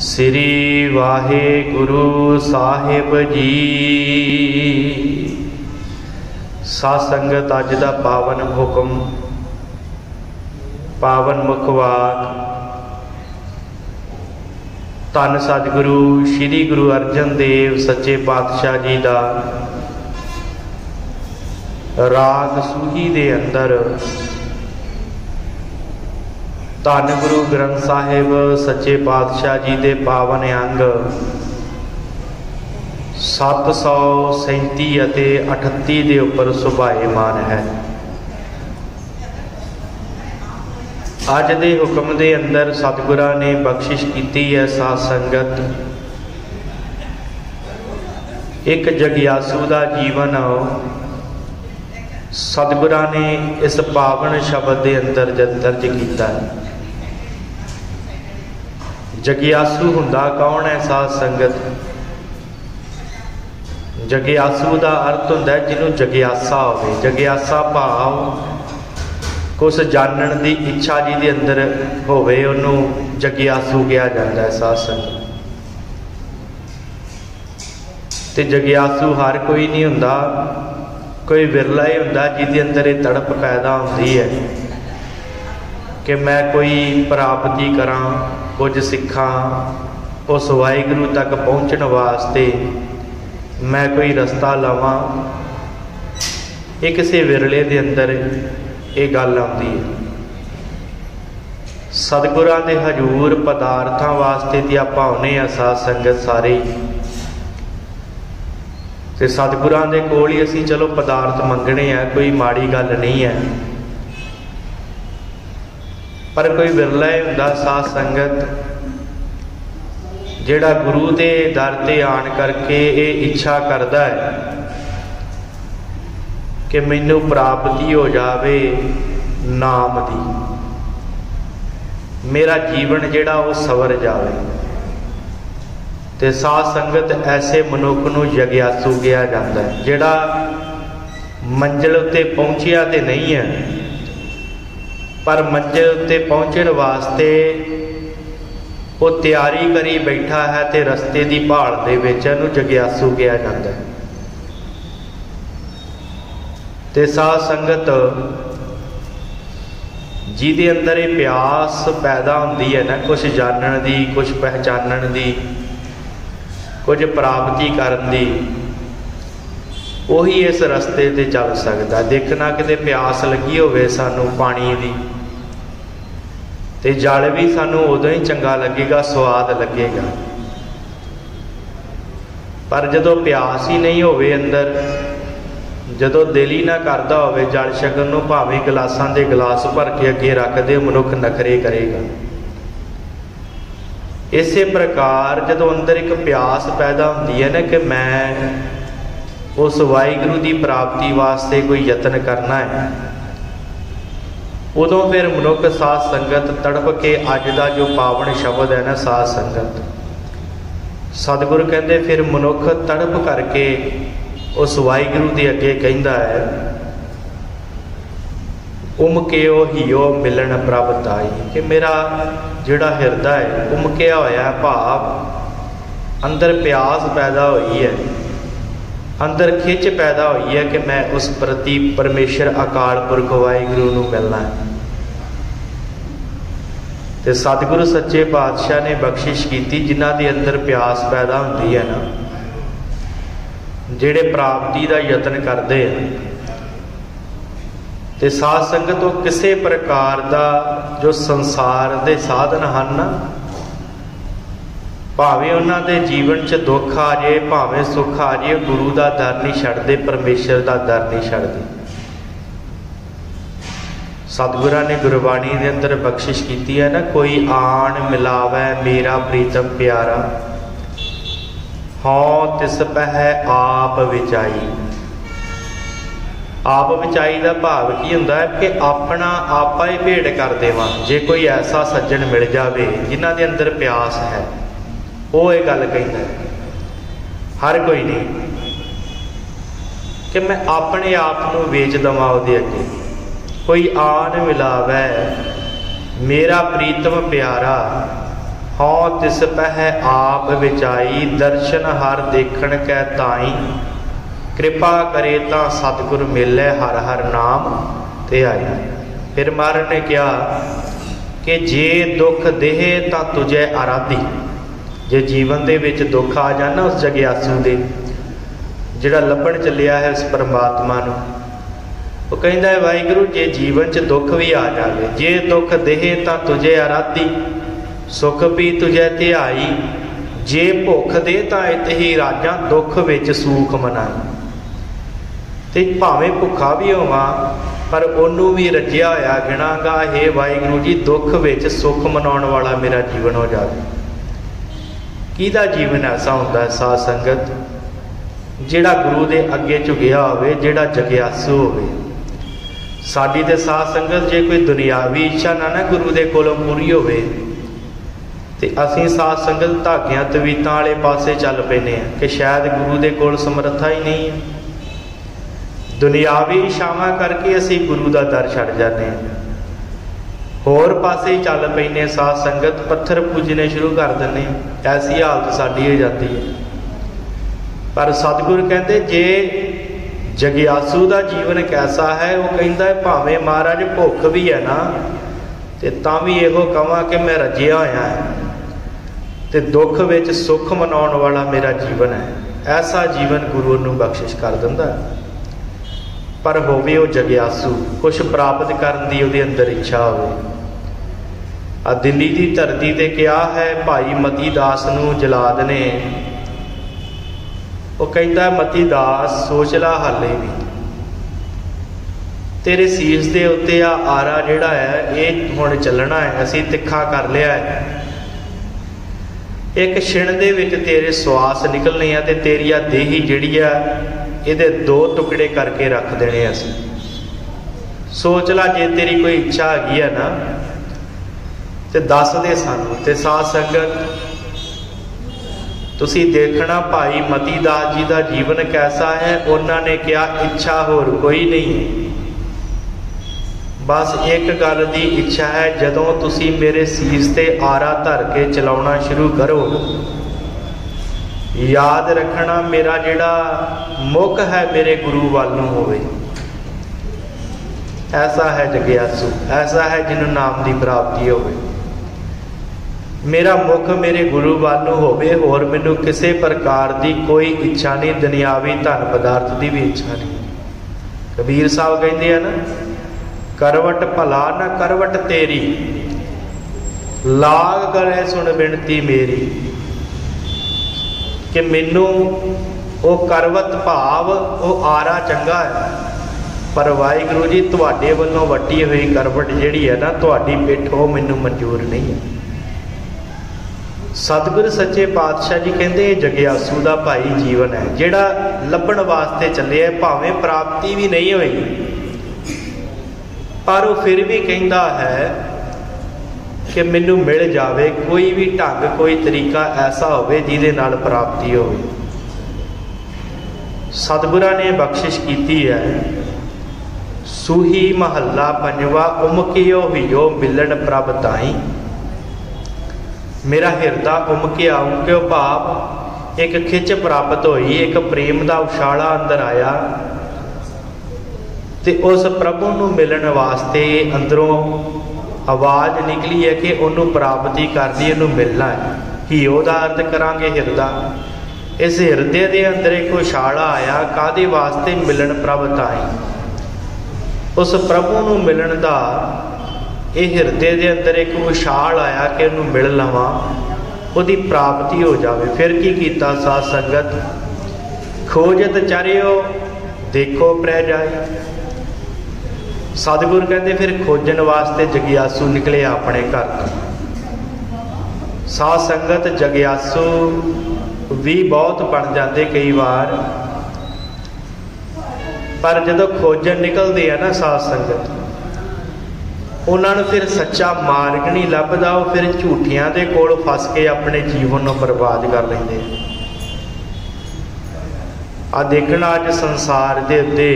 श्री वाहेगुरु साहिब जी। साध संगत अज दा पावन हुक्म, पावन मुखवाक धन सतगुरु श्री गुरु अर्जन देव सच्चे पातशाह जी का राग सूही दे अंदर धन गुरु ग्रंथ साहिब सच्चे पातशाह जी के पावन अंग 737 अते 38 के उपर सुभाएमान है। अज दे हुक्म दे अंदर सतगुरां ने बख्शिश की है साध संगत, एक जगियासू का जीवन सतगुरां ने इस पावन शब्द के अंदर दर्ज किया है। जगियासू हुंदा कौन है साध संगत? जगियासू का अर्थ हुंदा है जिन्हों जगियासा होवे। जगियासा भाव कुछ जानन की इच्छा जी के अंदर होवे, उन्होंने जगियासू कहा जाता है। साध संगत ते जगियासू हर कोई नहीं हुंदा, कोई विरला ही हुंदा जिहदे अंदर ये तड़प पैदा होती है कि मैं कोई प्राप्ति करा, कुछ सीखा, उस वाहिगुरू तक पहुँचने वास्ते मैं कोई रस्ता लवां। एक किसी विरले के अंदर ये गल आती है। सतगुरां दे हजूर पदार्थां वास्ते ते आपां आउणे आ साध संगत सारे, ते सतगुरां दे कोल ही असीं चलो पदार्थ मंगने आ, कोई माड़ी गल नहीं है। पर कोई विरला ही हुंदा साध संगत जिहड़ा गुरु के दर ते आन करके ये इच्छा करता है कि मैनू प्राप्ति हो जावे नाम दी, मेरा जीवन जिहड़ा वो सवर जावे। ते साध संगत ऐसे मनुख नूं जगियासू कहा जाता है, जिहड़ा मंजिल उत्ते पहुंचिया ते नहीं है, पर मंजिल उत्ते पहुंचने वास्ते वो तैयारी करी बैठा है, ते रस्ते की भाल दे विच इहनूं जगियासू कहा जाता है। ते साध संगत जिहदे अंदर ये प्यास पैदा होंदी है ना, कुछ जानन दी, कुछ पहचानन दी, कुछ प्राप्ति करन दी, वही इस रस्ते ते चल सकता। देखना किते प्यास लगी होवे सानू पानी दी, ते जल भी सानू उदों ही चंगा लगेगा, स्वाद लगेगा। पर जदों प्यास ही नहीं होवे अंदर, जदों दिल ही ना करता होवे जल छकण नूं, भावें गिलासां दे गिलास भर के अगे रख दे मनुख नखरे करेगा। इसे प्रकार जदों अंदर एक प्यास पैदा होंदी है ना कि मैं उस वाहिगुरू की प्राप्ति वास्ते कोई यत्न करना है, उदों फिर मनुख साध संगत तड़प के अज का जो पावन शब्द है ना साध संगत, सतगुरु कहते फिर मनुख तड़प करके उस वाहिगुरू के अगे कहता है, उमकियो हियो मिलन प्रभ ताई, कि मेरा जिहड़ा हिरदा है उमकिया होया भाव अंदर प्यास पैदा हुई है, अंदर खिच पैदा हुई है कि मैं उस प्रति परमेश्वर अकाल पुरख वाहिगुरू नूं मिलना है। ते सतगुरु सच्चे पातशाह ने बख्शिश की जिन्हां दे अंदर प्यास पैदा होंदी है ना, जिहड़े प्राप्ति का यत्न करते हैं, ते साध संगत तो किसी प्रकार का जो संसार के साधन हैं ना, भावें उन्होंने जीवन च दुख आ जाए, भावें सुख आ जाए, गुरु का दर नहीं छड्डदे, परमेश्वर का दर नहीं छड्डदे। सतगुरां ने गुरबाणी के अंदर बख्शिश की है ना, कोई आन मिलावै मेरा प्रीतम प्यारा, हाँ तिस पह आप विचाई। आप विचाई का भाव की हुंदा है कि अपना आपा ही भेंट कर देवां। जे कोई ऐसा सज्जन मिल जाए जिन्हां दे अंदर प्यास है, वो ये गल कहता है, हर कोई नहीं कि मैं अपने आप को वेच देवां उहदे अगे। कोई आन मिलावै मेरा प्रीतम प्यारा, हों तिस पह आप विचाई, दर्शन हर देखण कै ताई, कृपा करे तां सतगुर मिले, हर हर नाम ते आई। फिर महाराज ने कहा कि जे दुख देह तां तुझे आराधी, जे जीवन दे विच दुख आ जाना उस जग्यासू दे जिहड़ा लभण चलिया है उस परमात्मा नूं, वो कहता है वाहिगुरू जे जीवन च दुख भी आ जाए, जे दुख देह तां तुझे आराधी, सुख भी तुझे ध्याई, जे भुख दे तां इत ही राजा, दुख विच सूख मनाई। ते भावें भुखा भी होवां पर ओनू भी रजिया होया गिणांगा, हे वाहिगुरू जी दुख विच सुख मनाउण वाला मेरा जीवन हो जाए। किहदा जीवन ऐसा हुंदा है साध संगत, जिहड़ा गुरु दे अगे झुकिया होवे, जिहड़ा जग्यासू होवे। साडी ते साध संगत जे कोई दुनियावी इच्छा ना गुरु दे कोलों पूरी होवे ते असीं साध संगत धागियां तवीतां वाले पासे चल पैने आ कि शायद गुरु दे कोल समर्था ही नहीं है। दुनियावी इच्छावां करके असीं गुरु दा दर छड्ड जाने, होर पासे ही चल पैने साध संगत, पत्थर पूजने शुरू कर दिंदे, ऐसी हालत साडी हो जाती है। पर सतगुरु कहते जे जग्यासू का जीवन कैसा है, वो कहता है भावें महाराज भुख भी है ना ते तां भी इहो कहां कि मैं रजिया होया है, ते दुख विच सुख मनाउण वाला मेरा जीवन है। ऐसा जीवन गुरु नूं बख्शिश कर दिंदा है। पर होवे वो जग्यासू, कुछ प्राप्त करन दी उहदे अंदर इच्छा होवे। आ दिल्ली की धरती ते क्या है भाई मती दास नूं जलाद ने, वो कहता है मती दास सोच ला हाले भी तेरे सीस दे उत्ते आ आरा जिहड़ा है ये हुण चलना है, असीं तिखा कर लिया है, एक छिण दे विच तेरे स्वास निकलने हैं ते तेरी आ देही जिहड़ी है इहदे दो टुकड़े करके रख देने असीं। सोच ला जे तेरी कोई इच्छा हैगी है ना ते दस दे सानूं। ते साध संगत तुसी देखना भाई मती दास जी का जीवन कैसा है। उन्होंने क्या इच्छा होर कोई नहीं है, बस एक गल की इच्छा है, जदों तुसी मेरे सीस ते आरा धर के चलाउणा शुरू करो, याद रखना मेरा जिहड़ा मुख है मेरे गुरु वाल नूं होवे। ऐसा है जग्यासू, ऐसा है जिन्होंने नाम की प्राप्ति होवे। मेरा मुख मेरे गुरु वालों होवे, होर मैनू किसी प्रकार की कोई इच्छा नहीं, दुनियावी धन पदार्थ की भी इच्छा नहीं। कबीर साहब कहते हैं ना, करवट भला न करवट तेरी, लाग गले सुन बिनती मेरी, कि मैनू वो करवत भाव वो आरा चंगा है, पर वाहिगुरू जी तुहाडे वल्लों वट्टी हुई करवट जिहड़ी है ना तुहाडी पिठ वो मैनू मंजूर नहीं है। सतगुर सच्चे पातशाह जी कहते जग्यासू का भाई जीवन है, जिहड़ा लभण वास्ते चले, भावें प्राप्ति भी नहीं हुई पर वो फिर भी कहता है कि मैनू मिल जावे कोई भी ढंग कोई तरीका ऐसा होवे जिहदे नाल प्राप्ति होवे। सतगुरां ने बख्शिश की है, सूही महला पंजवा उमकियो हियो मिलन प्रभ ताई। मेरा हिरदा उमकिया, उमकियो भाव एक खिच प्राप्त हुई, एक प्रेम का उछाला अंदर आया ते उस प्रभु नूं मिलन वास्ते अंदरों आवाज़ निकली है कि उन्होंने प्राप्ति करनी, इन्हू मिलना है। हियो दा अर्थ करांगे हिरदा। इस हिरदे दे अंदर एक उछाला आया, कादे वास्ते मिलन प्रभ ताई, उस प्रभु नूं मिलन दा ये हिरदे दे अंदर एक उछाल आया कि उन्होंने मिल लवां, उहदी प्राप्ति हो जाए। फिर की कीता साध संगत, खोजत चरियो देखो प्रै जाए। सतगुर कहते फिर खोजन वास्ते जग्यासू निकले अपने घर तो। साध संगत जग्यासू भी बहुत बन जाते कई बार, पर जदों खोजन निकलते हैं ना साध संगत, उन्होंने फिर सच्चा मार्ग नहीं लभदा, वो फिर झूठियां दे कोल फस के अपने जीवन को बर्बाद कर लेंदे। आ देखना अज संसार दे उत्ते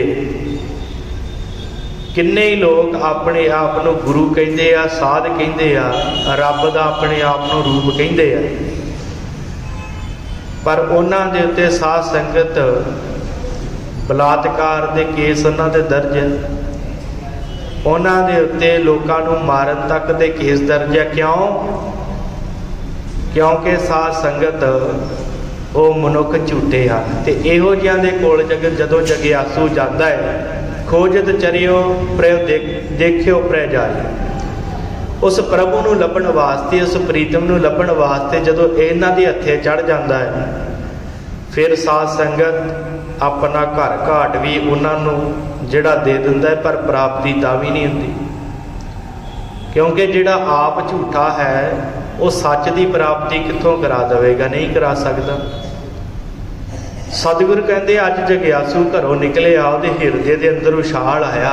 किन्ने ही लोग अपने आप को गुरु कहते आ, साध कहते आ, रब का अपने आप को रूप कहते आ, पर उन्हां दे उत्ते साध संगत बलात्कार के केस उन्हां दे दर्ज है, उन्हां दे उत्ते लोकां नूं मारन तक दे केस दर्ज है। क्यों? क्योंकि साध संगत वो मनुख झूठे हैं। तो इहो जिहियां दे कोल जदों जगियासू जाता है, खोजत चरियो प्रे देखियो प्रे जाए, उस प्रभु नूं लभण वास्ते, उस प्रीतम नूं लभण वास्ते जदों इन्हां दे हत्थे चढ़ जाता है, फिर साध संगत अपना घर घाट भी उन्हां नूं जिहड़ा दे दिंदा है, पर प्राप्ति तां भी नहीं हुंदी। क्योंकि जिहड़ा आप झूठा है वो सच की प्राप्ति कित्थों करा देवेगा? नहीं करा सकता। सतगुरु कहते अज जगियासू घरों निकले आ, उहदे हिरदे दे अंदर उछाल आया,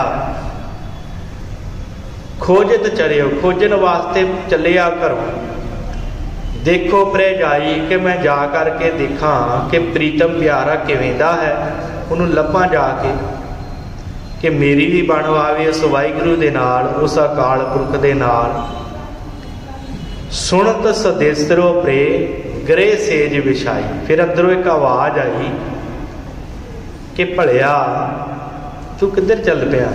खोजत चरियो, खोजन वास्ते चले आ घरों, देखो प्रे जाई कि मैं जा करके देखा कि प्रीतम प्यारा किवें दा है, उन्होंने लभा जाके कि मेरी भी बन आवे उस वाहिगुरू दे नाल, उस अकाल पुरख दे नाल। सुनत सदेसरो प्रे गृह सेज विछाई। फिर अंदरों एक आवाज़ आई कि भलिया तू किधर चल पिया?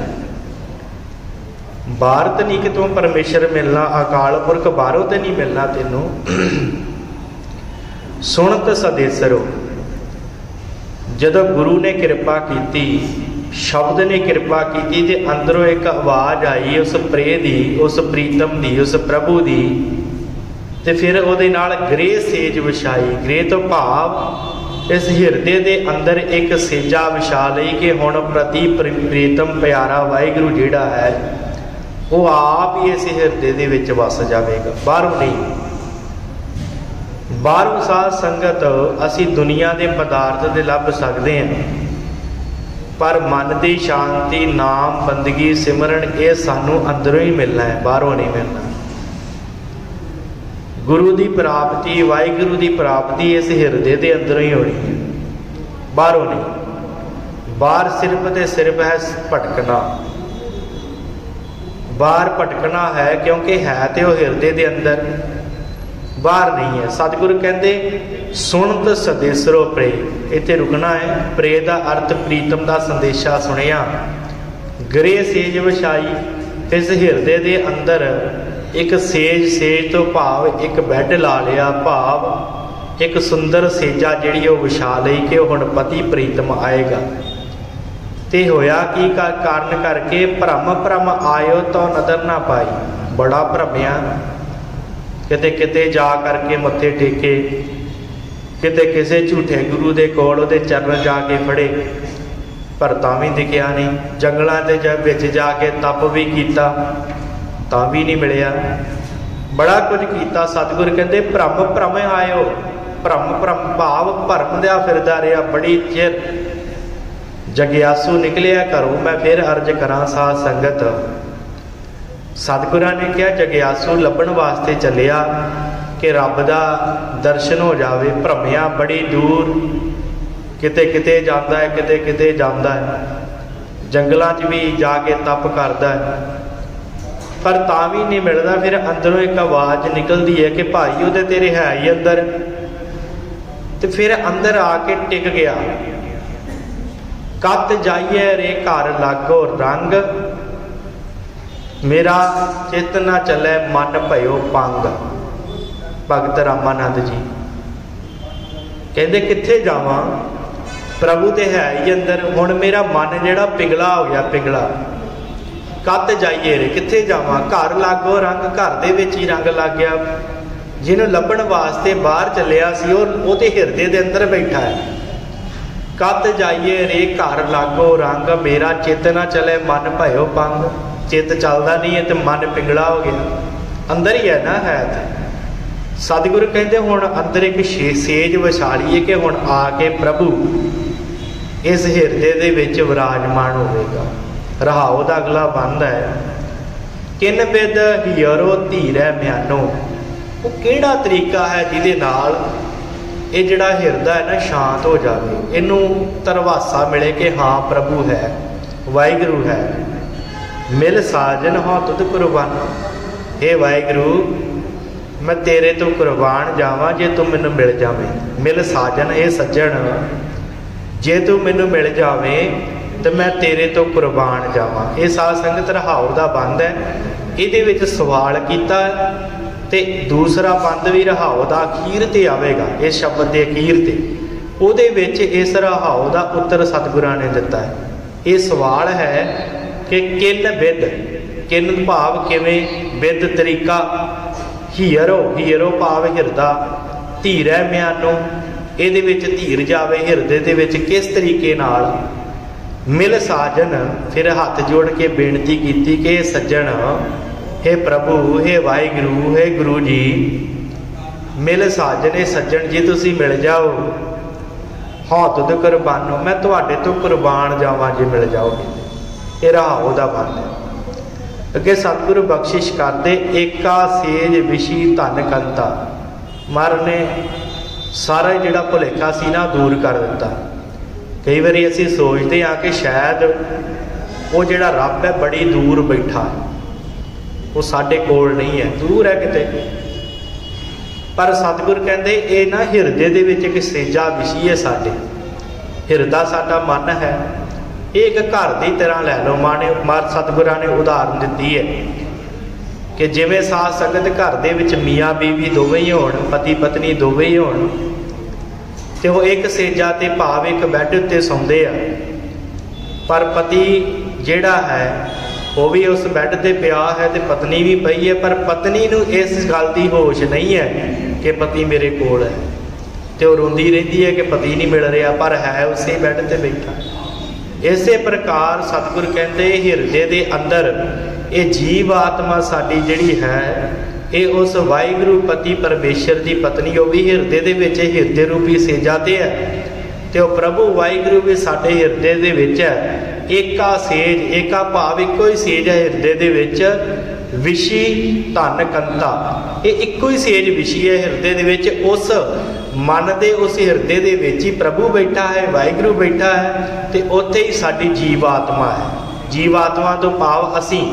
बाहर तो नहीं कि तू परमेश्वर मिलना, अकाल पुरख बाहरों तो नहीं मिलना तेनों। सुनत सदेसरो, जदों गुरु ने कृपा की, शब्द ने कृपा की, ते अंदरों एक आवाज़ आई उस प्रे दी, उस प्रीतम दी, उस प्रभु दी। तो फिर उहदे नाल गृह सेज विछाई। गृह तो भाव इस हिरदे दे अंदर एक सेजा विछा लई कि हुण प्रति प्रीतम प्यारा वाहिगुरू जिहड़ा है वो आप ही इस हिरदे दे विच वस जावेगा, बाहरों नहीं। बाहरों साध संगत असी दुनिया के पदार्थ दे लभ सकते हैं, पर मन की शांति, नाम, बंदगी, सिमरन ये सानू अंदरों ही मिलना है, बाहरों नहीं मिलना। गुरु की प्राप्ति, वाहिगुरू की प्राप्ति इस हिरदे के अंदरों ही होनी है, बाहरों नहीं। बाहर सिर्फ तो सिर्फ है भटकना, बाहर भटकना है, क्योंकि है तो वो हिरदे के अंदर, बाहर नहीं है। सतगुरु कहते सुनत सदेसरो प्रे, इत्थे रुकना है। प्रे का अर्थ प्रीतम का संदेशा सुनिया, गृह सेज विछाई, इस हिरदे के अंदर एक सेज, सेज तो भाव एक बैड ला लिया, भाव एक सुंदर सेजा जिहड़ी वो विछा लई कि हुण पति प्रीतम आएगा। ते होया की कारण करके भ्रम भ्रम आयो तो नदर ना पाई। बड़ा भ्रमिया, किते किते जा करके मत्थे टेके, किते किसी झूठे गुरु दे कोल उहदे चरण जाके फड़े, पर तां भी दिखिया नहीं। जंगलों के जब विच जाके तप भी किया तां भी नहीं मिलिया, बड़ा कुछ किया। सतगुरु कहते भ्रम भ्रम आयो, भ्रम भ्रम भाव भरम दिया फिरदा रहा बड़ी चिर। जगियासू निकलिया घरों, मैं फिर अर्ज करा साध संगत, सतगुरां ने कहा जगियासू लभण वास्ते चलिया कि रब दा दर्शन हो जावे। भ्रमिया बड़ी दूर, किते किते जाता है, किते किते जाता है, जंगलों च भी जाके तप करता है, पर तां भी नहीं मिलता। फिर अंदरों एक आवाज़ निकलती है कि भाई वो तेरे है ही अंदर। तो फिर अंदर आके टिक गया। कत जाइए रे घर लागो रंग, मेरा चित ना चले मन भयो पंग। भगत रामानंद जी कहते कित्थे जावां, प्रभु तो है ही अंदर, हुण मेरा मन जिहड़ा पिघला हो गया, पिघला। कत जाइए रे, कित्थे जावां, घर लागो रंग, घर दे विच ही रंग लग गया। जिन्हों लभण वास्ते बाहर चलिया सी वो ते हिरदे दे अंदर बैठा है। कत जाइए रे घर लागो रंग, मेरा चित ना चले मन भयो पंग। चित चलता नहीं है तो मन पिघला हो गया, अंदर ही है ना, है तो। सतगुरु कहते हुण अंदर एक सेज विछालीए कि हुण आके प्रभु इस हिरदे दे विच विराजमान होवेगा। रहाओ दा अगला बंद है, किन बिद हियरो धीरै म्यानो। वो किहड़ा तरीका है जिहदे नाल ये जिहड़ा हिरदा है ना शांत हो जाए, इनू तरवासा मिले कि हाँ प्रभु है, वाहिगुरू है। मिल साजन हो तुद कुर्बान। हे वाहिगुरु मैं तेरे तो कुर्बान जावां जे तू मैनू मिल जावे। मिल साजन ये सज्जन जे तू मैनू मिल जावे तो मैं तेरे तो कुर्बान जावां। ये साध संगत रहाउर दा बंद है। इहदे विच सवाल कीता ते दूसरा बंद भी रहाउ दा अखीर ते आवेगा। इस शब्द के अखीर ते ਉਹਦੇ ਵਿੱਚ इस रहाउ का उत्तर सतगुरां ने दिता है। ये सवाल है कि किन विद, किन भाव किवें, विद तरीका, हीरो हीरो भाव हिरदा, धीरै म्यानो ਇਹਦੇ ਵਿੱਚ ਧੀਰ ਜਾਵੇ ਹਿਰਦੇ ਦੇ ਵਿੱਚ किस तरीके नाल। मिल साजन फिर हाथ जोड़ के बेनती की कि सज्जन हे प्रभु हे वाहिगुरु हे गुरु जी मिल साजन हे सज्जन जी तुसी मिल जाओ। हाँ तुद कुर्बानो मैं तुहाडे तो कुर्बान जावां जे मिल जाओगे। ये रहाओ दा बंद है। अगे सतगुरु बख्शिश करते एका सेज विशी धन कंता। महाराज ने सारा जिहड़ा भुलेखा सी ना दूर कर दिता। कई बार असीं सोचते हाँ कि शायद वो जिहड़ा रब है बड़ी दूर बैठा है, वो साडे कोल नहीं है, दूर है किते। पर सतगुर कहते ये ना हिरदे दे विच एक सेजा विशी है। साडे हिरदा साडा मन है, ये एक घर की तरह लै लो। मार सतगुरां ने उदाहरण दी है कि जिवें साध संगत घर दे विच मियाँ बीवी दोवें ही होण, पति पत्नी दोवें ही होण, ते वो एक सेजा ते भाव एक बैड उत्ते सौंदे आ। पर पति जिहड़ा है वो भी उस बैड ते पिया है ते पत्नी भी पई है, पर पत्नी नूं इस गल दी होश नहीं है कि पति मेरे कोल है, तो रोंदी रहिंदी है कि पति नहीं मिल रहा, पर है उसे बैड ते बैठा। इसे प्रकार सतगुर कहते हिरदे दे अंदर ये जीव आत्मा साडी जिहड़ी है ये उस वाहिगुरु पति परमेश्वर की पत्नी वो भी हिरदे दे विच हिरदे रूपी सेजा ते है, तो प्रभु वाहिगुरु भी साडे हिरदे दे विच है। एका सेज एका भाव एको ही सेज है हिरदे दे विच विशी धन कंता। ये एको ही सेज विशी है हिरदे दे विच। उस मन दे उस हिरदे दे विच ही प्रभु बैठा है, वाहिगुरु बैठा है, तो उत्थे ही साडी जीव आत्मा है। जीव आत्मा तो भाव असी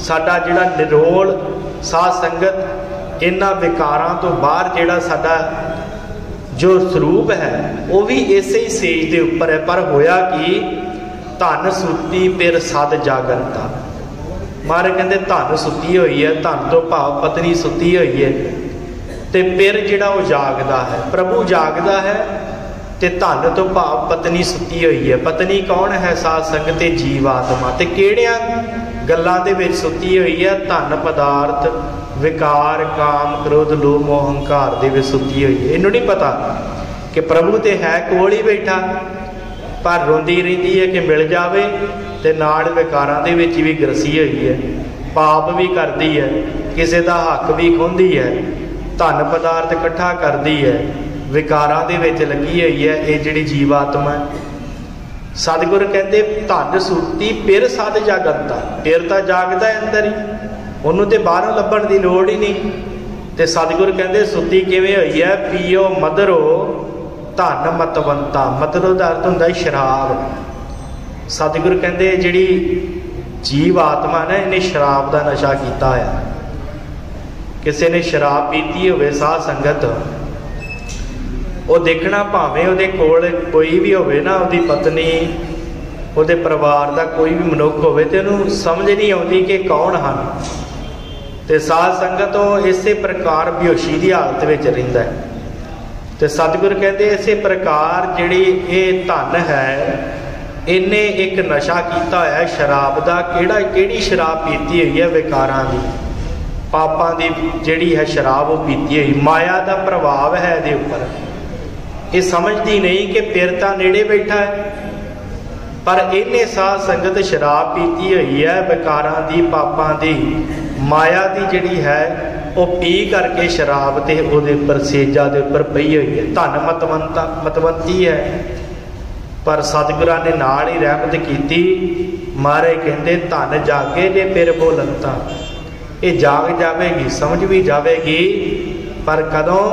साडा जिहड़ा निरोल साध संगत इन्हां विकारां तो बाहर जिहड़ा साडा जो स्वरूप है वो भी इसे ही सेज के उपर है। पर होया कि धन सुती फिर सद जागरता। महाराज कहते धन सुती हुई है, धन तो भाव पत्नी सुती हुई है, तो फिर जिहड़ा वो जागदा है, प्रभु जागदा है, तो धन तो भाव पत्नी सुती हुई है। पत्नी कौन है? साध संगत जीव आत्मा। तो किहड़ियां गल्लां दे विच सुती हुई है? धन पदार्थ विकार काम क्रोध लोभ मोह अहंकार दे विच सुती हुई है। इन्हूं नहीं पता कि प्रभु तो है कोल ही बैठा, पर रोंदी रहिंदी है कि मिल जावे, ते नाल विकारां दे विच भी ग्रसी हुई है, पाप भी करदी है, किसी का हक भी खोंदी है, धन पदार्थ इकट्ठा करदी है, विकारां दे विच लगी हुई है। ये जिहड़ी जीव आत्मा है, सतगुर कहते धन सुती फिर सद जागता। फिर तो जागदा है अंदर ही, उन्होंने तो बाहरों लभण की लोड़ ही नहीं। तो सतगुर कहते सुती किवें हुई है? पीओ मदरो धन मतवंता। मतरो का अर्थ होंदा शराब। सतगुर कहते जिहड़ी जीव आत्मा ने इन्हें शराब का नशा किया है। किसी ने शराब पीती होवे साध संगत, वो देखना भावें उहदे कोल कोई भी होवे ना, उहदी पत्नी उहदे परिवार का कोई भी मनुख होवे, ते उहनूं समझ नहीं आउंदी कि कौन हन। तो साध संगत तो इस प्रकार बेहोशी की हालत में रहिंदा है। तो सतगुर कहते इस प्रकार जिहड़ी ये धन है इन्हें एक नशा किया होया शराब का। किहड़ी शराब पीती हुई है? विकारां दी, पापां दी जिहड़ी है शराब वो पीती हुई। माया का प्रभाव है इहदे उपर। ये समझती नहीं कि फिर तो नेड़े बैठा है, पर इन्हें साध संगत शराब पीती हुई है विकारां दी, पापां दी, माया की जिहड़ी है वो पी करके शराब ते उहदे उपर सेजा दे उपर पई हुई है। धन मतवंता मतवंती है, पर सतगुरां ने नाल ही रहमत कीती। महाराज कहते धन जागे जे फिर बोलंता। ये जाग जाएगी, समझ भी जाएगी, पर कदों?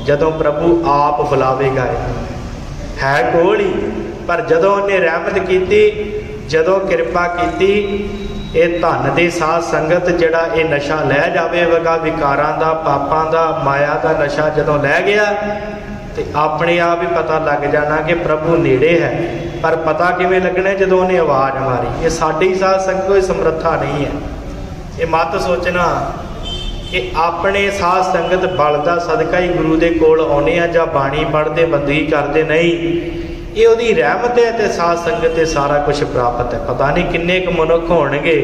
जदों प्रभु आप बुलावेगा। है कोल ही, पर जदों उन्हें रहमत की, जदों कृपा की, ये धन दे साध संगत जिहड़ा ये नशा लै जावेगा, विकारां दा, पापां दा, माया का नशा जदों लै गया तो अपने आप ही पता लग जाना कि प्रभु नेड़े है। पर पता किवें लगना? जदों उन्हें आवाज़ मारी। ये साडी साध संगत कोई समर्था नहीं है। ये मत सोचना कि अपने साध संगत बल दा सदका ही गुरु दे कोल आउने आ जां बाणी पढ़ते बंदगी करते, नहीं। ये उहदी रहमत है ते साध संगत ते सारा कुछ प्राप्त है। पता नहीं किन्ने क मनुख होणगे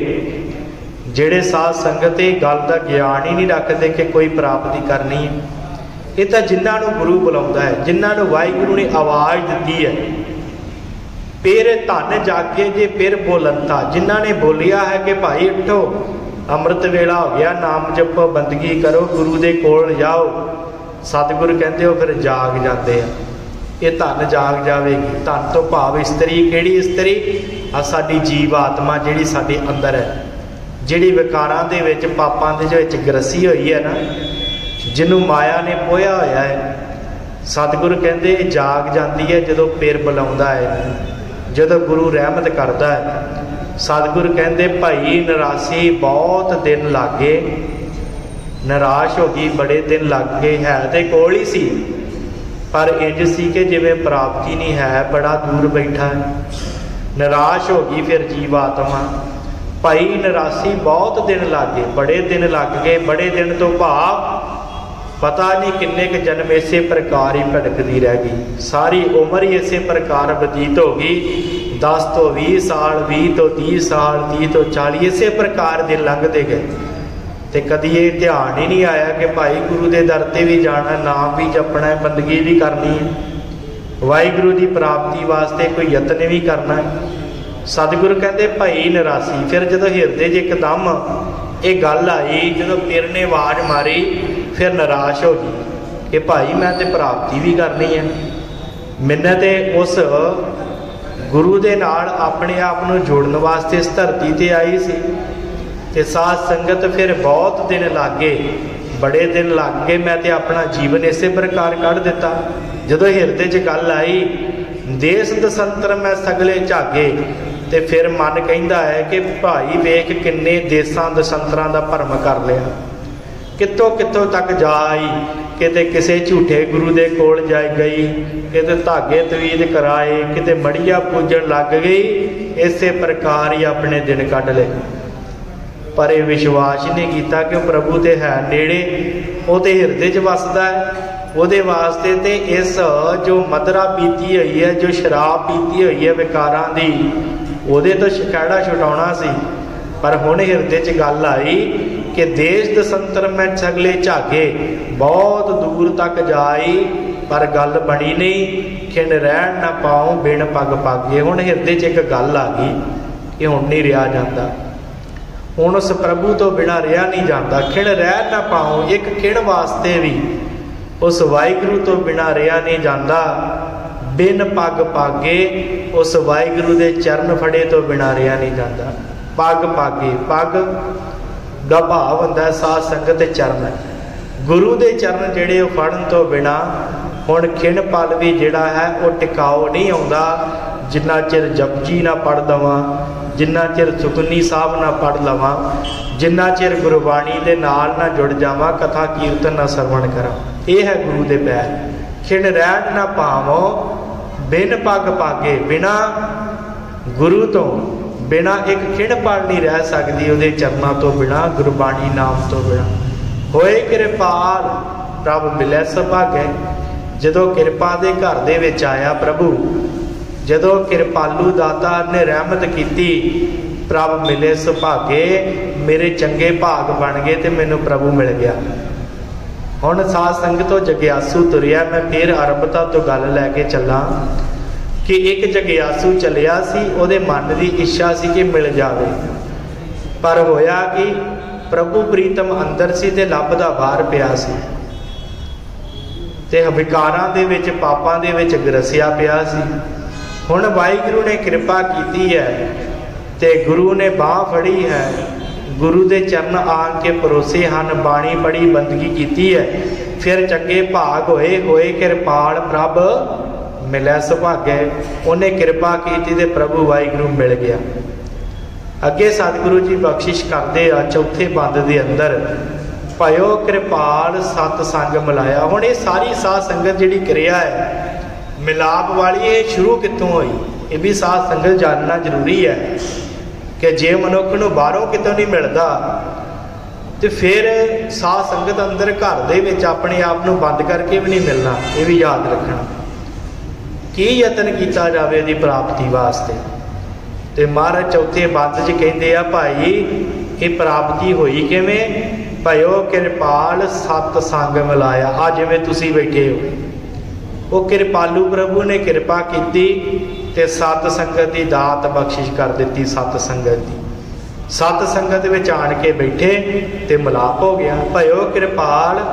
जिहड़े साध संगत ये गल दा ज्ञान ही नहीं रखते कि कोई प्राप्ति करनी है। ये तो जिन्हां नूं गुरु बुलाउंदा है, जिन्हां नूं वाहिगुरू ने आवाज़ दित्ती है, फिर धन जागे जे फिर बोलनता, जिन्हां ने बोलिया है कि भाई उठो अमृत वेला हो गया, नाम जपो, बंदगी करो, गुरु दे कोल जाओ, सतगुरु कहते हो फिर जाग जाते हैं। ये धन जाग जाएगी। धन तो भाव इस्तरी, केड़ी इस्तरी? आ साडी जीव आत्मा जिहड़ी साडे अंदर है, जिहड़ी विकारां दे विच पापां दे विच ग्रसी हुई है ना, जिन्हों माया ने पोया होया है। सतगुरु कहते जाग जाती है जदों फिर बुलाउंदा है, जदों गुरु रहमत करता है। सतगुरु कहते भाई निराशी बहुत दिन लागे, निराश हो गई, बड़े दिन लग गए, है तो कोल ही सी पर इंज सी कि जिवें प्राप्ति नहीं है, बड़ा दूर बैठा है। निराश हो गई फिर जीवात्मा। भाई निराशी बहुत दिन लग गए, बड़े दिन लग गए। बड़े दिन तो भाव पता नहीं किन्ने के जन्म इसे प्रकार ही भटकती रह गई, सारी उम्र ही इसे प्रकार बतीत हो गई। 10 तो 20 साल, 20 तो 30 साल, 30 तो 40, इसे प्रकार दिन लंघते गए। तो कभी ये ध्यान ही नहीं आया कि भाई गुरु के दर ते भी जाना, नाम भी जपना है, बंदगी भी करनी है, वाहिगुरू की प्राप्ति वास्ते कोई यत्न भी करना है। सतगुरु कहते भाई निराशी। फिर जो हिरदे च एकदम ये गल आई, जो फिर ने आवाज़ मारी, फिर निराश हो गई कि भाई मैं तो प्राप्ति भी करनी है। मैंने तो उस गुरु दे नाल अपने आप को जोड़न वास्ते इस धरती ते आई सी। ते साध संगत फिर बहुत दिन लग गए, बड़े दिन लग गए। मैं तो अपना जीवन इस प्रकार कढ़ दिता। जदों हिरदे च गल आई देश दसंतर मैं सगले झागे, तो फिर मन कहता है कि भाई वेख किन्ने देसां दसंतरां दा भरम कर लिया, कितों कितों तक जा आई, किते किसे झूठे गुरु दे कोल जा गई, किते धागे तवीद कराए, किते मड़िया पूजन लग गई। इस प्रकार ही अपने दिन कढ़ ले। पर यह विश्वास नहीं किया कि प्रभु तो है नेड़े, वो तो हिरदे च वसदा है। ਉਹਦੇ वास्ते तो इस जो मदरा पीती हुई है, जो शराब पीती हुई है विकारां दी, ਉਹਦੇ तो शिकाड़ा छुटाउणा सी। पर हुण हिरदे च गल आई कि देश दसंतर मैं सगले झागे, बहुत दूर तक जाई, पर गल बनी नहीं। खिण रहन ना पाऊं बिन पग पागे। हुण हिरदे च एक गल आ गई कि हुण नहीं रहा जाता, हुण उस प्रभु तो बिना रहा नहीं जाता। खिण रह ना पाऊं, एक खिण वास्ते भी उस वाहिगुरू तो बिना रहा नहीं जाता। बिन पग पागे, उस वाहिगुरू दे चरण फड़े तो बिना रहा नहीं जाता। पग पागे, पग दा भाव हुंदा साध संगत चरण, गुरु दे चरण जिहड़े फड़न तो बिना हुण खिण पल भी जिहड़ा है वो टिकाओ नहीं आउंदा। जिन्ना चिर जपजी ना पढ़ दवां, जिन्ना चिर सुखनी साहब ना पढ़ लवां, जिन्ना चिर गुरबाणी दे नाल ना जुड़ जावां, कथा कीर्तन ना सरवण करा। ये है गुरु दे पैर। खिण रहन ना पावो बिन पग पागे, बिना गुरु तो बिना एक खिण पल नहीं रह सकती, उहदे चरनां तो बिना, गुरबाणी नाम तो बिना। होए कृपाल रब मिलै सुभागे। जदों किरपा दे घर दे विच आया प्रभु, जदों किरपालू दाता ने रहमत की, प्रभ मिले सुभागे, मेरे चंगे भाग बन गए तो मैनू प्रभु मिल गया। हुण साध संगत तो जग्यासू तुरिया। मैं फिर आरंभता तो गल लैके चला कि एक जग्यासू चलिया सी, उहदे मन की इच्छा सी कि मिल जावे, पर होया कि प्रभु प्रीतम अंदर सी ते लभदा बाहर पिया सी, ते विकारां दे विच पापां दे विच ग्रसिया पिया सी। हुण वाहिगुरू ने कृपा की है ते गुरु ने बाह फड़ी है, गुरु दे चरण आन के परोसे हन, बाणी पढ़ी, बंदगी की है, फिर चंगे भाग होए। होए कृपाल प्रभ मिलै सुभागे। उन्हें कृपा की ते प्रभु वाहिगुरू मिल गया। अगे सतगुरु जी बख्शिश करते आ चौथे बंद के अंदर, भयो कृपाल सत संग मिलाया। हुण ये सारी साध संगत जिहड़ी क्रिया है मिलाप वाली, ये शुरू कितों हुई, ये भी साध संगत जानना जरूरी है कि जे मनुख नूं बाहरों कितों नहीं मिलता तो फिर साध संगत अंदर घर दे विच अपने आप नूं बंद करके भी नहीं मिलना। ये भी याद रखना की यतन किया जाए इहदी प्राप्ति वास्ते। तो महाराज चौथे बंद च कहते आ भाई ये प्राप्ति हुई किवें, भयो कृपाल सत संग मिलाया। आ जिवें तुसीं बैठे हो, वो कृपालू प्रभु ने कृपा की ते सत संगत की दात बख्शिश कर दी। सत संगत की, सत संगत विच आण के बैठे ते मिलाप हो गया। भयो कृपाल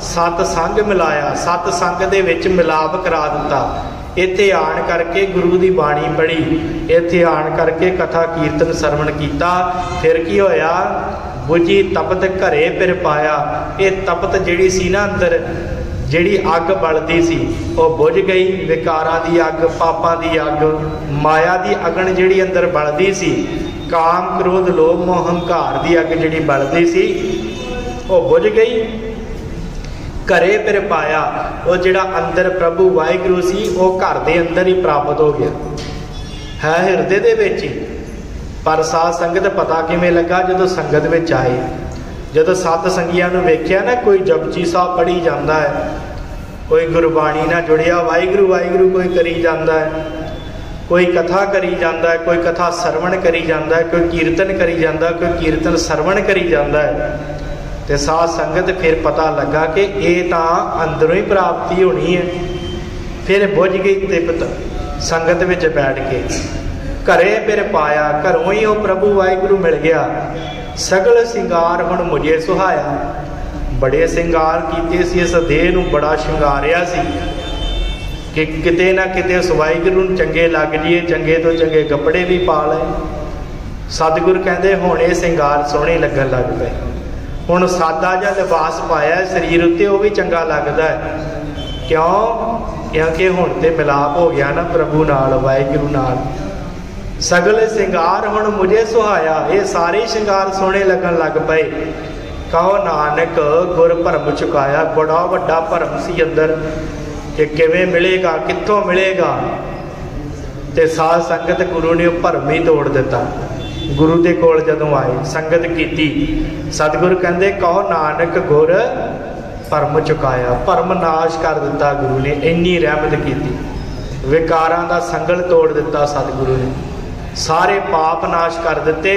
सत संग मिलाया, सत संग दे विच मिलाप करा दिता। इत्थे आण करके गुरु की बाणी पढ़ी, इत्थे आण करके कथा कीर्तन सरवण किया। फिर की होया, बुझी तपत घरे फिर पाया। ये तपत जिहड़ी सी ना अंदर, जिहड़ी अग बलदी सी वो बुझ गई। विकारां दी अग, पापां दी अग, माया दी अगन जिहड़ी अंदर बलदी सी, काम क्रोध लोभ मोह हंकार दी अग जिहड़ी बलदी सी वो बुझ गई। घरे फिर पाया, वो जिहड़ा अंदर प्रभु वाहिगुरू सी वो घर दे अंदर ही प्राप्त हो गया, है हिरदे दे विच ही। पर साध संगत पता किवें लगा, जदों संगत विच आए, जदों सत संगियां नूं वेखिया ना, कोई जपजी साहब पढ़ी जाता है, कोई गुरबाणी नाल जुड़िया वाहिगुरू वाहिगुरू कोई करी जाता है, कोई कथा करी जाता है, कोई कथा सरवण करी जाता है, कोई कीर्तन करी जाता है, कोई कीर्तन सरवण करी जाता है। तो साध संगत फिर पता लगा कि ये तो अंदरों ही प्राप्ति होनी है। फिर बुझ गई तिपत संगत विच बैठ के। घरे फिर पाया, घरों ही वो प्रभु वाहिगुरू मिल गया। सगल सिंगार हुण मुझे सुहाया, बड़े सिंगार कीते सी, इस देह नूं बड़ा शिंगारिया सी कि किते ना किते उस वाहिगुरू नूं चंगे लग जाइए, चंगे तो चंगे कपड़े भी पा लए। सतगुर कहते हुण ये सिंगार सोहणे लगन लग पे। हुण सादा जिहा लिबास पाया शरीर उत्ते, वो भी चंगा लगता है। क्यों? क्योंकि हुण ते मिलाप हो गया ना प्रभु नाल, वाहिगुरू नाल। सगल सिंगार हुण मुझे सुहाया, ये सारे सिंगार सोहणे लगन लग पे। कहो नानक गुर भरम चुकाया। बड़ा वड्डा भरम सी अंदर कि किवें मिलेगा, कित्थों मिलेगा। ते साध संगत गुरु ने भरम ही तोड़ दिता। गुरु के कोल जदों आए, संगत की, सतगुर कहते कहो नानक गुर भरम चुकाया। भरम नाश कर दिता गुरु ने, इन्नी रहमत की। विकारां दा संगल तोड़ दिता सतगुरु ने, सारे पाप नाश कर दिते।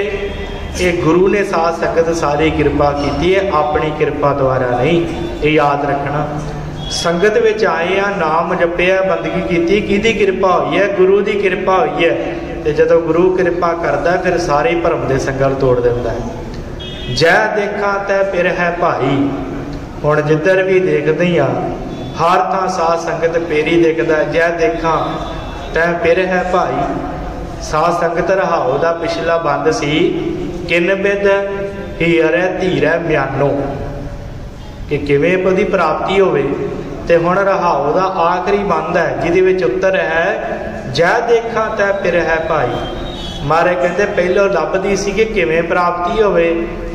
ये गुरु ने साध संगत सारी कृपा की है, अपनी कृपा द्वारा नहीं। ये याद रखना। संगत विच आए आ, नाम जपिया, बंदगी की, किहदी कृपा हुई है? गुरु की कृपा हुई है। तो जदों गुरु कृपा करता फिर सारे भरम के संगल तोड़ दिता है। जै देखा तै फिर है भाई। हुण जिधर भी देखते हाँ, हर थां साध संगत पेरी दिखता। जै देखा तै फिर है भाई। साध संगत रहाओ दा पिछला बंद सी, किन बिद हीरे धीरे म्यानो, कि किवें ओहदी प्राप्ति होवे। ते हुण रहाओ दा आखिरी बंद है, जिहदे विच उत्तर है जै देखा तै फिर है भाई। मारे कहते पहलों लभदी सी कि किवें प्राप्ति होवे,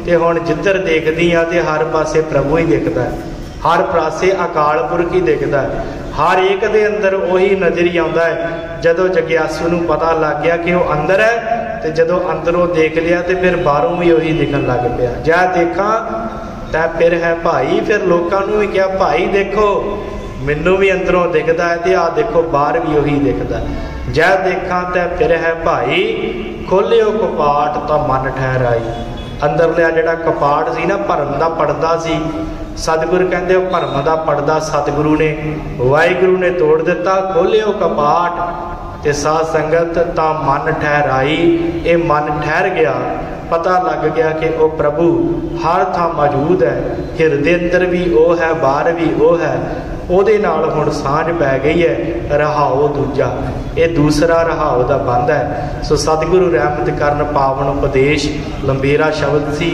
ते हुण जिधर देखदी आ ते हर पासे प्रभु ही दिखदा है, हर पासे अकाल पुरख ही दिखदा है। हर एक दे अंदर वही नज़र ही आउंदा है। जदों जग्यासू नूं पता लग गया कि वह अंदर है, तो जदों अंदरों देख लिया तो फिर बाहरों भी वही दिखन लग पिया। जै देखा तै फिर है भाई। फिर लोगों नूं भी कहा भाई देखो, मैनू भी अंदरों दिखता है, तो आ देखो बाहर भी वही दिखता है। जै देखा तै फिर है भाई, खोलियो कपाट तो मन ठहराई। अंदरलिया जिहड़ा कपाट सी ना, भरम दा पड़दा सी, सतगुर कहते भरम दा पड़दा सतगुरु ने, वाहिगुरू ने तोड़ दिता। खोलियो कपाट ते साध संगत ता मन ठहराई। ये मन ठहर गया, पता लग गया कि वो प्रभु हर थां मौजूद है। हिरदे अंदर भी वो है, बाहर भी वो है। ਉਹਦੇ ਨਾਲ ਹੁਣ ਸਾਂਝ ਪੈ ਗਈ ਹੈ। ਰਹਾਓ ਦੂਜਾ, ਇਹ ਦੂਸਰਾ ਰਹਾਓ ਦਾ ਬੰਦ ਹੈ। ਸੋ ਸਤਿਗੁਰੂ ਰਹਿਮਤ ਕਰਨ ਪਾਵਨ ਉਪਦੇਸ਼, ਲੰਬੇਰਾ ਸ਼ਬਦ ਸੀ।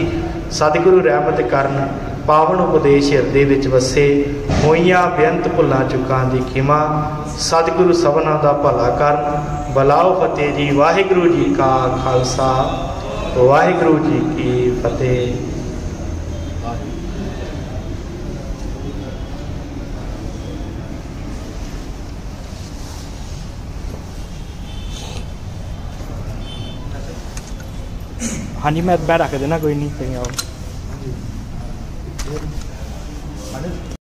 ਸਤਿਗੁਰੂ ਰਹਿਮਤ ਕਰਨ ਪਾਵਨ ਉਪਦੇਸ਼ ਹਿਰਦੇ ਵਿੱਚ ਵਸੇ। ਹੋਈਆਂ ਬੇਅੰਤ ਭੁੱਲਾਂ ਚੁੱਕਾਂ ਦੀ ਖਿਮਾ। ਸਤਿਗੁਰੂ ਸਭਨਾਂ ਦਾ ਭਲਾ ਕਰਨ। ਬਲਾਓ ਫਤਿਹ ਜੀ। ਵਾਹਿਗੁਰੂ ਜੀ ਕਾ ਖਾਲਸਾ, वाहिगुरू जी की फतेह। हाँ जी मैं रख देना कोई नहीं कहीं आओ।